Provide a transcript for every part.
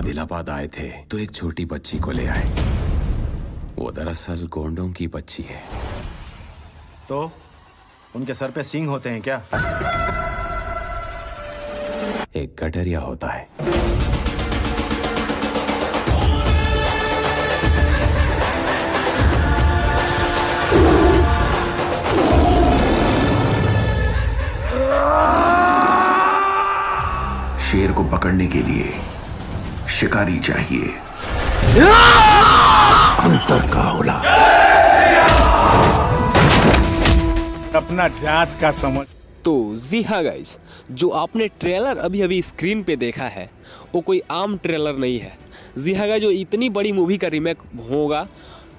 आदिलाबाद आए थे तो एक छोटी बच्ची को ले आए। वो दरअसल गोंडों की बच्ची है। तो उनके सर पे सींग होते हैं क्या? एक गडरिया होता है। शेर को पकड़ने के लिए शिकारी चाहिए। अंतर का होला। अपना जात का समझ। तो जी हाँ गाइज, जो आपने ट्रेलर अभी अभी स्क्रीन पे देखा है वो कोई आम ट्रेलर नहीं है। जी हाँ गाइज, जो इतनी बड़ी मूवी का रीमेक होगा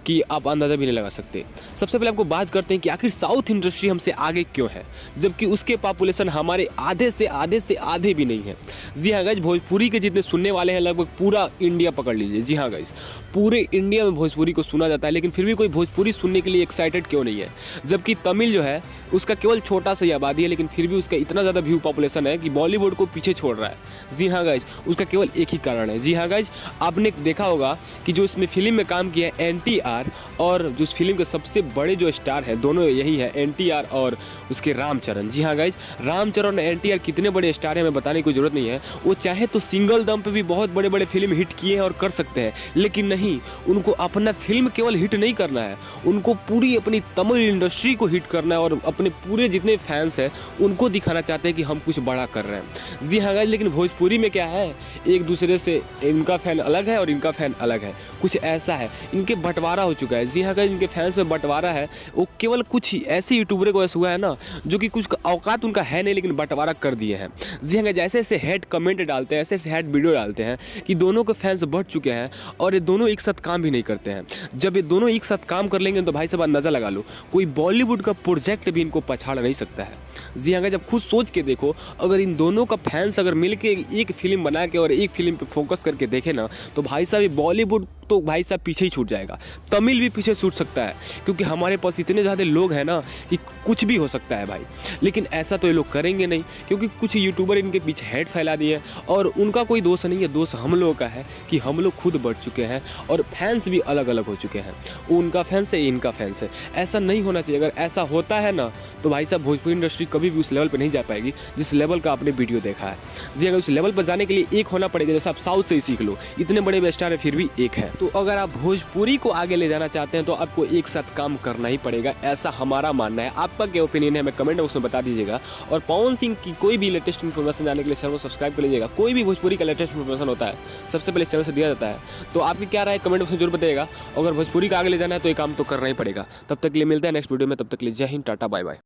कि आप अंदाज़ा भी नहीं लगा सकते। सबसे पहले आपको बात करते हैं कि आखिर साउथ इंडस्ट्री हमसे आगे क्यों है, जबकि उसके पॉपुलेशन हमारे आधे से आधे भी नहीं है। जी हाँ गाइज, भोजपुरी के जितने सुनने वाले हैं लगभग पूरा इंडिया पकड़ लीजिए। जी हाँ गाइज, पूरे इंडिया में भोजपुरी को सुना जाता है, लेकिन फिर भी कोई भोजपुरी सुनने के लिए एक्साइटेड क्यों नहीं है? जबकि तमिल जो है उसका केवल छोटा सा आबादी है, लेकिन फिर भी उसका इतना ज़्यादा व्यू पॉपुलेशन है कि बॉलीवुड को पीछे छोड़ रहा है। जी हाँ गाइज, उसका केवल एक ही कारण है। जी हाँ गाइज, आपने देखा होगा कि जो इसमें फिल्म में काम किया है NTR, और जो इस फिल्म के सबसे बड़े जो स्टार हैं दोनों यही है, NTR और उसके रामचरण। जी हाँ गाइज, रामचरण और NTR कितने बड़े स्टार हैं हमें बताने की कोई ज़रूरत नहीं है। वो चाहे तो सिंगल दम पे भी बहुत बड़े बड़े फिल्म हिट किए हैं और कर सकते हैं, लेकिन नहीं, उनको अपना फिल्म केवल हिट नहीं करना है, उनको पूरी अपनी तमिल इंडस्ट्री को हिट करना है और अपने पूरे जितने फैंस हैं उनको दिखाना चाहते हैं कि हम कुछ बड़ा कर रहे हैं। जी हाँ गाइज, लेकिन भोजपुरी में क्या है, एक दूसरे से इनका फैन अलग है और इनका फैन अलग है। कुछ ऐसा है, इनके बंटवारा हो चुका है। जी हाँ गाइज, इनके फैंस में बंटवारा है। वो केवल कुछ ऐसे यूट्यूबर को ऐसा हुआ है ना, जो कि कुछ औकात उनका है नहीं, लेकिन बंटवारा कर दिए हैं। जी हाँ गाइज, ऐसे ऐसे हेड कमेंट डालते हैं, ऐसे ऐसे हेड वीडियो डालते हैं कि दोनों के फैंस बढ़ चुके हैं और ये दोनों एक साथ काम भी नहीं करते हैं। जब ये दोनों एक साथ काम कर लेंगे तो भाई साहब अंदाजा लगा लो, कोई बॉलीवुड का प्रोजेक्ट भी इनको पछाड़ नहीं सकता है। जी हाँ गाइज, जब खुद सोच के देखो, अगर इन दोनों का फैंस अगर मिलके एक फिल्म बना के और एक फिल्म पे फोकस करके देखे ना, तो भाई साहब बॉलीवुड तो भाई साहब पीछे ही छूट जाएगा, तमिल भी पीछे छूट सकता है, क्योंकि हमारे पास इतने ज़्यादा लोग हैं ना कि कुछ भी हो सकता है भाई। लेकिन ऐसा तो ये लोग करेंगे नहीं, क्योंकि कुछ यूट्यूबर इनके पीछे हेड फैला दिए और उनका कोई दोष नहीं है, दोष हम लोगों का है कि हम लोग खुद बढ़ चुके हैं और फैंस भी अलग अलग हो चुके हैं। उनका फैंस है, इनका फैंस है। ऐसा नहीं होना चाहिए। अगर ऐसा होता है ना तो भाई साहब भोजपुरी इंडस्ट्री कभी भी उस लेवल पर नहीं जा पाएगी जिस लेवल का आपने वीडियो देखा है। जी अगर उस लेवल पर जाने के लिए एक होना पड़ेगा, जैसे आप साउथ से ही सीख लो, इतने बड़े स्टार है फिर भी एक है। तो अगर आप भोजपुरी को आगे ले जाना चाहते हैं तो आपको एक साथ काम करना ही पड़ेगा, ऐसा हमारा मानना है। आपका क्या ओपिनियन है हमें कमेंट बॉक्स में बता दीजिएगा। और पवन सिंह की कोई भी लेटेस्ट इन्फॉर्मेशन जानने के लिए चैनल को सब्सक्राइब कर लीजिएगा। कोई भी भोजपुरी का लेटेस्ट इन्फॉर्मेशन होता है सबसे पहले चैनल से दिया जाता है। तो आपकी क्या राय है कमेंट बॉक्स में जरूर बताइएगा। अगर भोजपुरी का आगे ले जाना है तो ये काम तो करना ही पड़ेगा। तब तक के लिए मिलते हैं नेक्स्ट वीडियो में, तब तक के लिए जय हिंद, टाटा, बाय बाय।